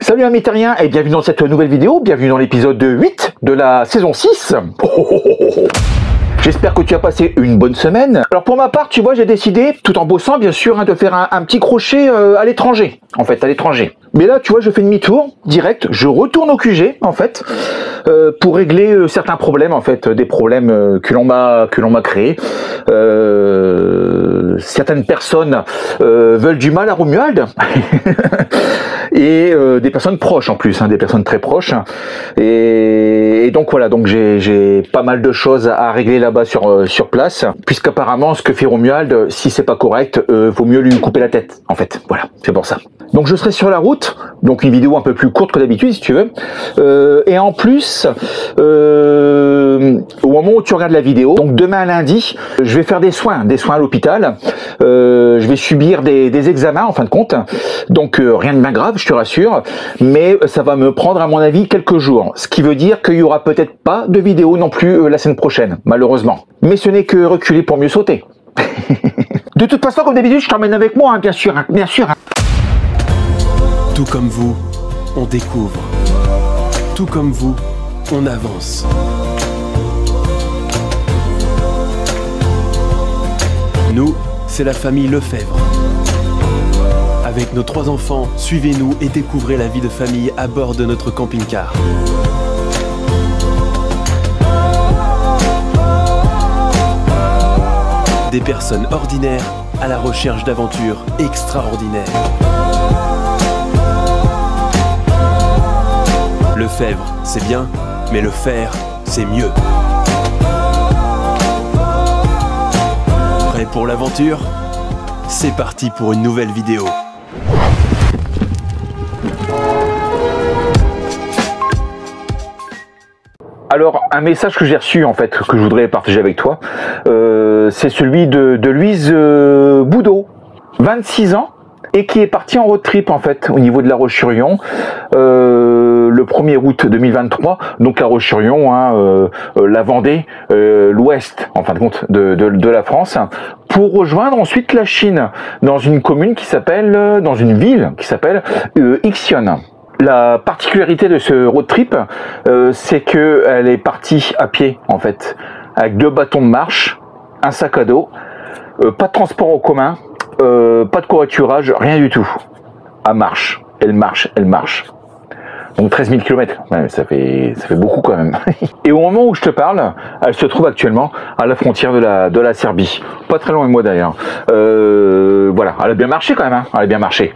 Salut amis terriens et bienvenue dans cette nouvelle vidéo, bienvenue dans l'épisode 8 de la saison 6. J'espère que tu as passé une bonne semaine. Alors pour ma part, tu vois, j'ai décidé, tout en bossant bien sûr, de faire un petit crochet à l'étranger, Mais là, tu vois, je fais demi-tour, direct, je retourne au QG, en fait, pour régler certains problèmes, en fait, des problèmes que l'on m'a créés. Certaines personnes veulent du mal à Romuald, et des personnes proches en plus, des personnes très proches. Et donc voilà, donc j'ai pas mal de choses à régler là-bas sur place, puisqu'apparemment, ce que fait Romuald, si c'est pas correct, vaut mieux lui couper la tête, en fait. Voilà, c'est pour ça. Donc je serai sur la route, donc une vidéo un peu plus courte que d'habitude si tu veux. Et en plus, au moment où tu regardes la vidéo, donc demain lundi, je vais faire des soins à l'hôpital. Je vais subir des examens en fin de compte. Donc rien de bien grave, je te rassure. Mais ça va me prendre à mon avis quelques jours. Ce qui veut dire qu'il y aura peut-être pas de vidéo non plus la semaine prochaine, malheureusement. Mais ce n'est que reculer pour mieux sauter. De toute façon, comme d'habitude, je t'emmène avec moi, bien sûr, bien sûr. Tout comme vous, on découvre. Tout comme vous, on avance. Nous, c'est la famille Lefebvre. Avec nos 3 enfants, suivez-nous et découvrez la vie de famille à bord de notre camping-car. Des personnes ordinaires à la recherche d'aventures extraordinaires. Lefebvre, c'est bien, mais le faire, c'est mieux. Prêt pour l'aventure? C'est parti pour une nouvelle vidéo. Alors, un message que j'ai reçu, en fait, que je voudrais partager avec toi, c'est celui de Louise Boudot, 26 ans, et qui est partie en road trip, en fait, au niveau de La Roche-sur-Yon, le 1er août 2023, donc La Roche-sur-Yon, la Vendée, l'ouest, en fin de compte, de la France, pour rejoindre ensuite la Chine, dans une commune qui s'appelle, dans une ville qui s'appelle Ixion. La particularité de ce road trip, c'est qu'elle est partie à pied, en fait, avec 2 bâtons de marche, un sac à dos, pas de transport en commun, pas de covoiturage, rien du tout. Elle marche, elle marche. Donc 13 000 km, ouais, ça fait beaucoup quand même. Et au moment où je te parle, elle se trouve actuellement à la frontière de la Serbie. Pas très loin de moi d'ailleurs. Voilà, elle a bien marché quand même, elle a bien marché.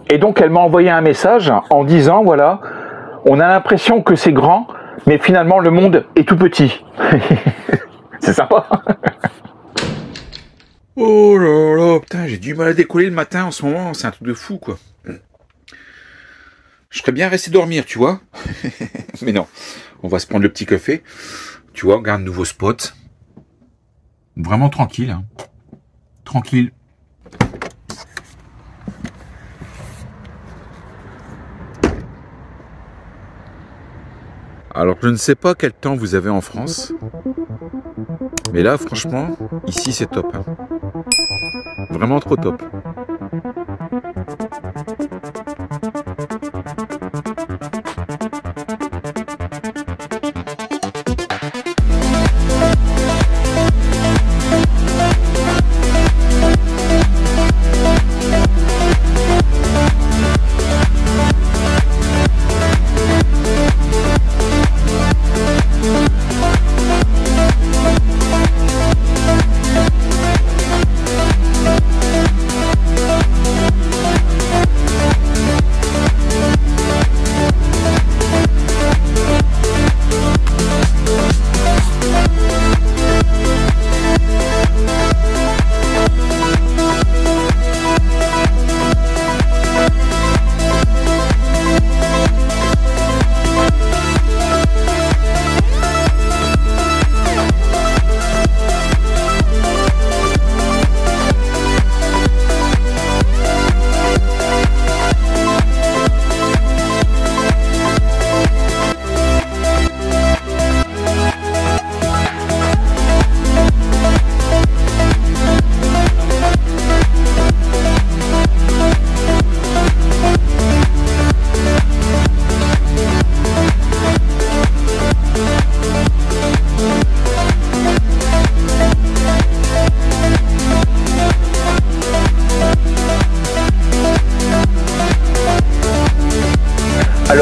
Et donc elle m'a envoyé un message en disant, voilà, on a l'impression que c'est grand, mais finalement le monde est tout petit. C'est sympa. Oh là là, putain, j'ai du mal à décoller le matin en ce moment, c'est un truc de fou, quoi. Je serais bien resté dormir, tu vois. Mais non, on va se prendre le petit café. Tu vois, on regarde un nouveau spot. Vraiment tranquille, hein. Tranquille. Alors, je ne sais pas quel temps vous avez en France. Mais là, franchement, ici, c'est top, hein. Vraiment trop top.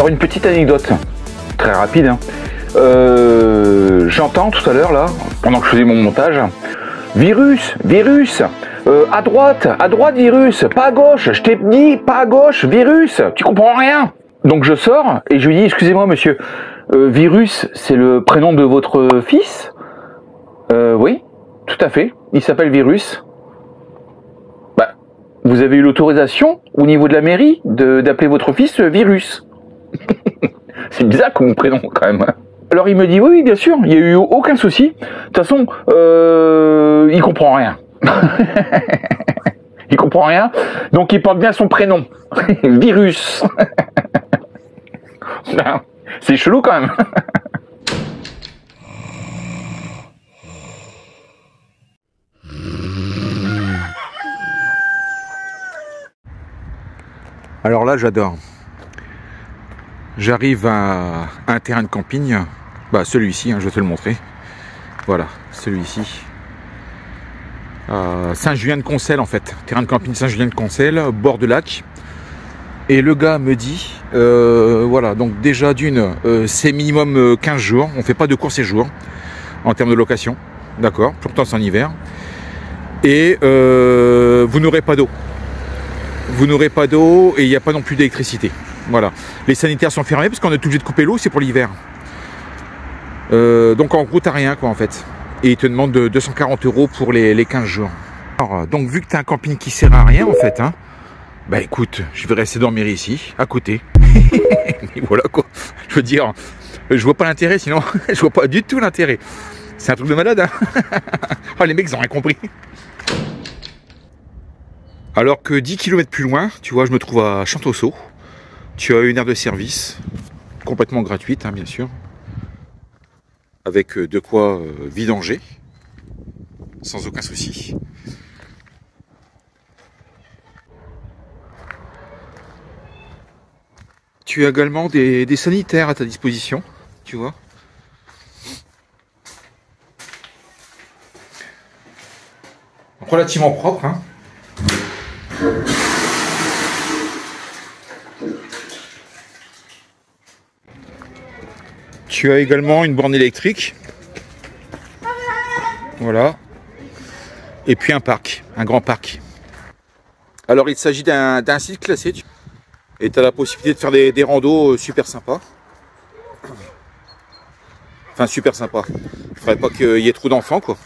Alors une petite anecdote, très rapide. Hein. J'entends tout à l'heure là, pendant que je faisais mon montage, virus, virus, à droite, virus, pas à gauche, je t'ai dit pas à gauche, virus, tu comprends rien. Donc je sors et je lui dis, excusez-moi monsieur, virus, c'est le prénom de votre fils? Oui, tout à fait, il s'appelle Virus. Bah, vous avez eu l'autorisation au niveau de la mairie d'appeler votre fils Virus. C'est bizarre comme prénom quand même. Alors il me dit oui bien sûr, il n'y a eu aucun souci. De toute façon, il comprend rien. Il comprend rien, donc il porte bien son prénom. Virus. C'est chelou quand même. Alors là, j'adore. J'arrive à un terrain de camping, bah celui-ci, hein, je vais te le montrer. Voilà, celui-ci. Saint-Julien-de-Concelles en fait, terrain de camping Saint-Julien-de-Concelles, bord de lac. Et le gars me dit, voilà, donc déjà d'une, c'est minimum 15 jours, on fait pas de court séjour en termes de location, d'accord, pourtant c'est en hiver. Et vous n'aurez pas d'eau. Vous n'aurez pas d'eau et il n'y a pas non plus d'électricité. Voilà. Les sanitaires sont fermés parce qu'on est obligé de couper l'eau, c'est pour l'hiver. Donc en gros, t'as rien quoi en fait. Et ils te demandent 240 € pour les 15 jours. Alors, donc vu que tu as un camping qui sert à rien en fait, hein, bah écoute, je vais rester dormir ici, à côté. Et voilà quoi. Je veux dire, je vois pas l'intérêt sinon, je vois pas du tout l'intérêt. C'est un truc de malade, hein. Oh, les mecs ils ont rien compris. Alors que 10 km plus loin, tu vois, je me trouve à Chantosso. Tu as une aire de service, complètement gratuite, hein, bien sûr. Avec de quoi vidanger, sans aucun souci. Tu as également des sanitaires à ta disposition, tu vois. Relativement propre, hein. Tu as également une borne électrique. Voilà. Et puis un parc, un grand parc. Alors il s'agit d'un site classé. Et tu as la possibilité de faire des randos super sympas. Enfin super sympa. Il ne faudrait pas qu'il y ait trop d'enfants quoi.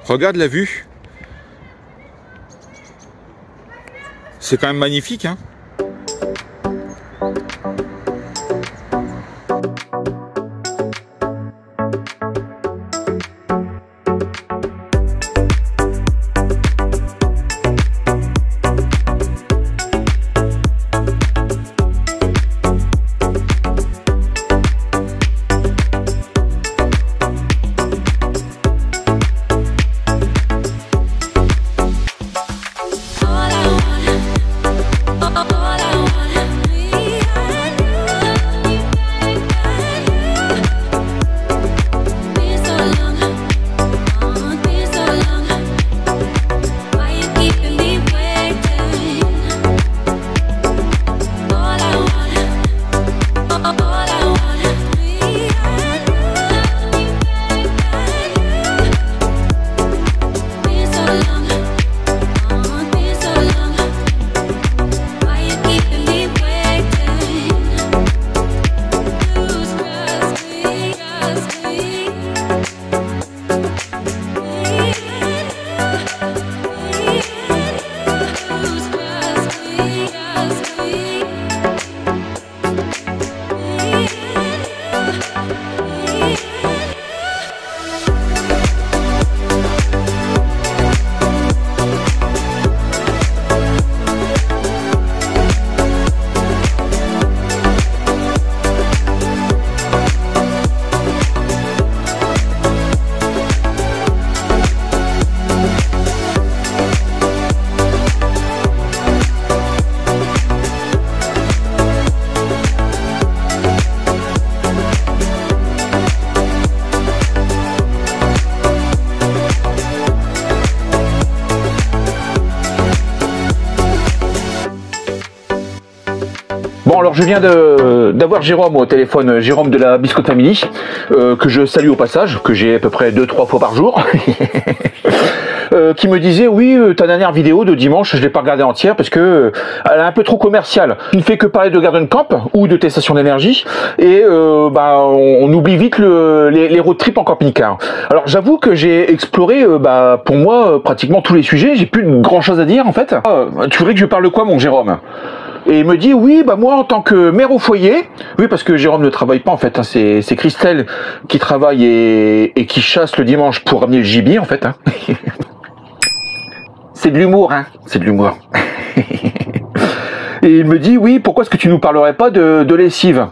Regarde la vue. C'est quand même magnifique, hein. Oh, Bon, alors je viens d'avoir Jérôme au téléphone, Jérôme de la Biscotte Family, que je salue au passage, que j'ai à peu près 2-3 fois par jour, qui me disait oui, ta dernière vidéo de dimanche, je l'ai pas regardée entière parce que elle est un peu trop commerciale. Tu ne fais que parler de Garden Camp ou de tes stations d'énergie et on oublie vite les road trips en camping-car. Alors j'avoue que j'ai exploré, pour moi, pratiquement tous les sujets. J'ai plus grand chose à dire en fait. Tu voudrais que je parle de quoi, mon Jérôme? Et il me dit oui, moi en tant que mère au foyer, oui parce que Jérôme ne travaille pas en fait, hein, c'est Christelle qui travaille et qui chasse le dimanche pour ramener le gibier en fait. Hein. C'est de l'humour, hein, c'est de l'humour. Et il me dit oui, pourquoi est-ce que tu nous parlerais pas de lessive?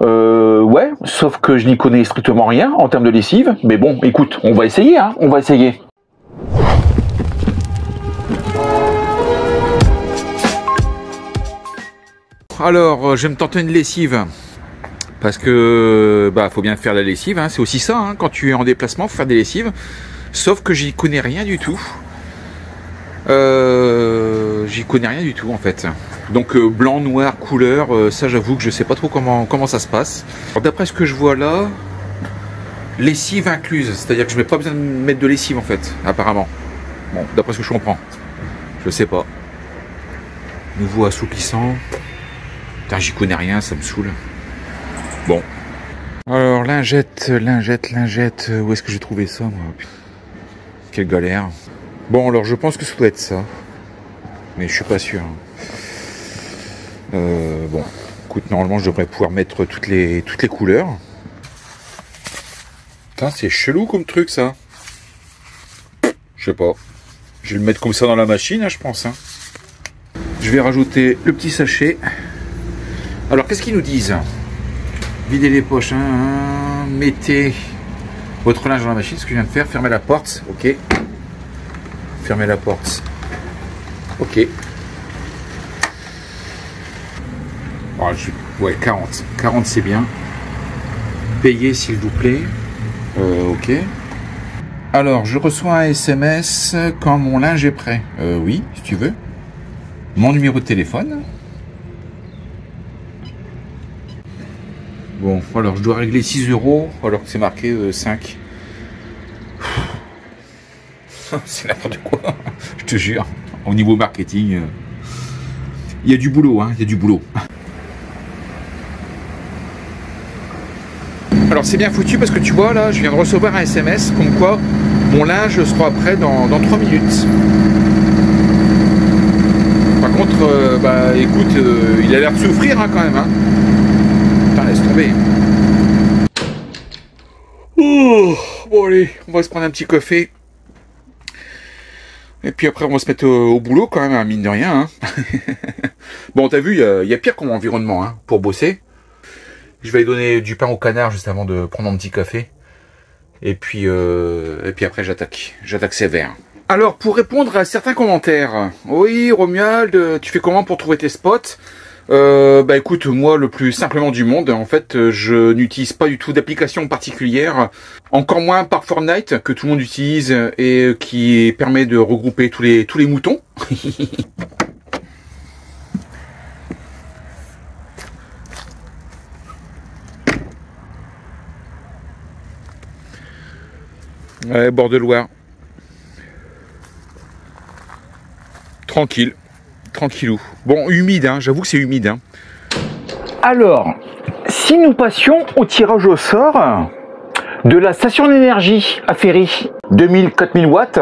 Ouais, sauf que je n'y connais strictement rien en termes de lessive, mais bon, écoute, on va essayer, hein, on va essayer. Alors, je vais me tenter une lessive. Parce que, faut bien faire la lessive, hein. C'est aussi ça, hein. Quand tu es en déplacement, faut faire des lessives. Sauf que j'y connais rien du tout. J'y connais rien du tout, en fait. Donc, blanc, noir, couleur, ça, j'avoue que je sais pas trop comment ça se passe. D'après ce que je vois là, lessive incluse. C'est-à-dire que je n'ai pas besoin de mettre de lessive, en fait, apparemment. Bon, d'après ce que je comprends. Je sais pas. Nouveau assouplissant. Putain, j'y connais rien, ça me saoule. Bon. Alors, lingette, où est-ce que j'ai trouvé ça, moi? Quelle galère. Bon, alors, je pense que ça doit être ça. Mais je suis pas sûr. Bon. Écoute, normalement, je devrais pouvoir mettre toutes les couleurs. Putain, c'est chelou comme truc, ça. Je sais pas. Je vais le mettre comme ça dans la machine, hein, je pense. Hein. Je vais rajouter le petit sachet. Alors, qu'est-ce qu'ils nous disent? Videz les poches, hein, mettez votre linge dans la machine, ce que je viens de faire, fermez la porte, ok. Fermez la porte, ok. Oh, ouais, 40. 40, c'est bien. Payez, s'il vous plaît. Ok. Alors, je reçois un SMS quand mon linge est prêt. Oui, si tu veux. Mon numéro de téléphone. Bon, alors je dois régler 6 € alors que c'est marqué 5. C'est n'importe quoi, je te jure. Au niveau marketing, il y a du boulot, hein, il y a du boulot. Alors c'est bien foutu parce que tu vois là, je viens de recevoir un SMS comme quoi mon linge sera prêt dans 3 minutes. Par contre, écoute, il a l'air de souffrir hein, quand même. Hein. Laisse tomber. Oh, bon allez, on va se prendre un petit café. Et puis après on va se mettre au boulot quand même, hein, mine de rien. Hein. Bon, t'as vu, il y a pire comme environnement hein, pour bosser. Je vais aller donner du pain au canard juste avant de prendre un petit café. Et puis après j'attaque sévère. Alors pour répondre à certains commentaires. Oui, Romuald, tu fais comment pour trouver tes spots? Écoute, moi le plus simplement du monde, en fait je n'utilise pas du tout d'application particulière, encore moins par Fortnite que tout le monde utilise et qui permet de regrouper tous les moutons. Ouais, bord de Loire. Tranquille. Tranquillou. Bon, humide, hein, j'avoue que c'est humide. Hein. Alors, si nous passions au tirage au sort de la station d'énergie à Ferry, 2000-4000 watts,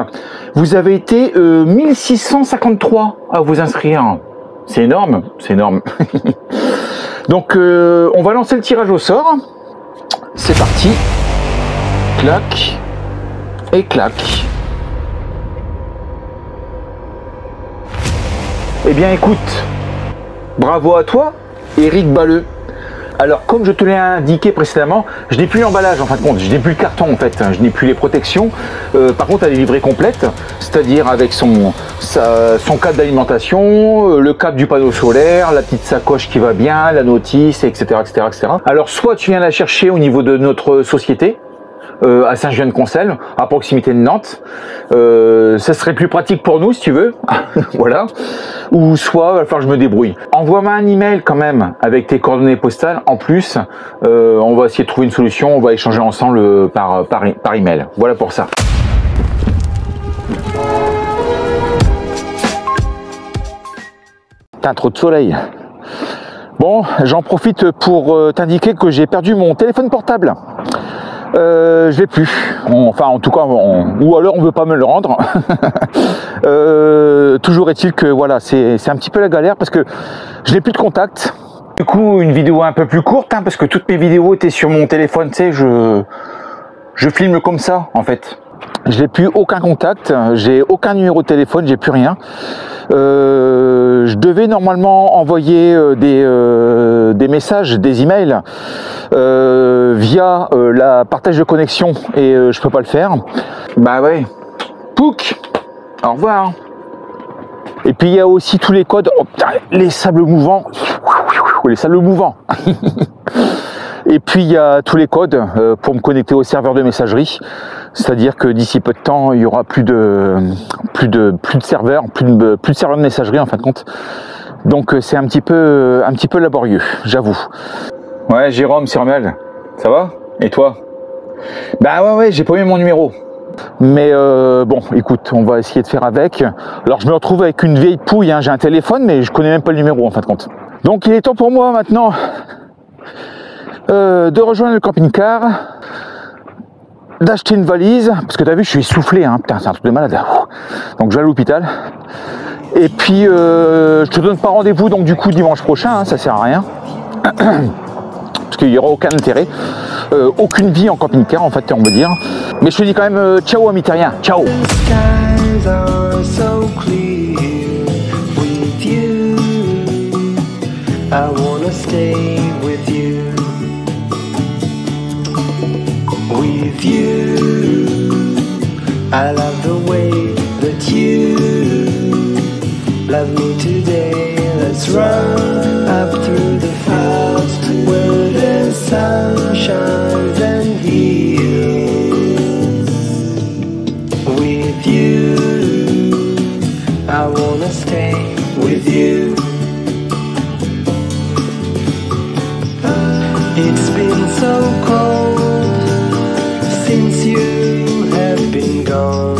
vous avez été 1653 à vous inscrire. C'est énorme, c'est énorme. Donc, on va lancer le tirage au sort. C'est parti. Clac et clac. Eh bien écoute, bravo à toi, Eric Balleux. Alors comme je te l'ai indiqué précédemment, je n'ai plus l'emballage en fin de compte, je n'ai plus le carton en fait, je n'ai plus les protections. Par contre elle est livrée complète, c'est-à-dire avec son câble d'alimentation, le câble du panneau solaire, la petite sacoche qui va bien, la notice, etc. etc. Alors soit tu viens la chercher au niveau de notre société, à Saint-Julien-de-Concelles, à proximité de Nantes. Ça serait plus pratique pour nous si tu veux, voilà. Ou soit, il va falloir que je me débrouille. Envoie-moi un email quand même avec tes coordonnées postales. En plus, on va essayer de trouver une solution. On va échanger ensemble par email. Voilà pour ça. T'as trop de soleil. Bon, j'en profite pour t'indiquer que j'ai perdu mon téléphone portable. Je l'ai plus. Enfin, en tout cas, ou alors on veut pas me le rendre. Toujours est-il que voilà, c'est un petit peu la galère parce que je n'ai plus de contact. Du coup, une vidéo un peu plus courte, hein, parce que toutes mes vidéos étaient sur mon téléphone. Tu sais, je filme comme ça, en fait. Je n'ai plus aucun contact, j'ai aucun numéro de téléphone, j'ai plus rien. Je devais normalement envoyer des messages, des emails via la partage de connexion et je peux pas le faire. Bah ouais. Pouc. Au revoir. Et puis il y a aussi tous les codes. Oh, putain, les sables mouvants. Les sables mouvants. Et puis il y a tous les codes pour me connecter au serveur de messagerie. C'est-à-dire que d'ici peu de temps, il y aura plus de serveurs, plus de serveurs de messagerie en fin de compte. Donc c'est un petit peu laborieux, j'avoue. Ouais, Jérôme, c'est Romuald. Ça va? Et toi? Bah ouais, j'ai pas eu mon numéro. Mais bon, écoute, on va essayer de faire avec. Alors je me retrouve avec une vieille pouille, hein. J'ai un téléphone, mais je connais même pas le numéro en fin de compte. Donc il est temps pour moi maintenant de rejoindre le camping-car, d'acheter une valise, parce que tu as vu, je suis essoufflé, hein. Putain, c'est un truc de malade. Donc je vais à l'hôpital. Et puis je te donne pas rendez-vous donc du coup dimanche prochain, hein, ça sert à rien. Parce qu'il n'y aura aucun intérêt, aucune vie en camping-car en fait, on veut dire. Mais je te dis quand même ciao ami terrien, ciao. I wanna stay with you. With you, I love the way that you love me today. Let's run up through the fields where the sun shines and heals. With you, I wanna stay with you. It's been so cold since you have been gone.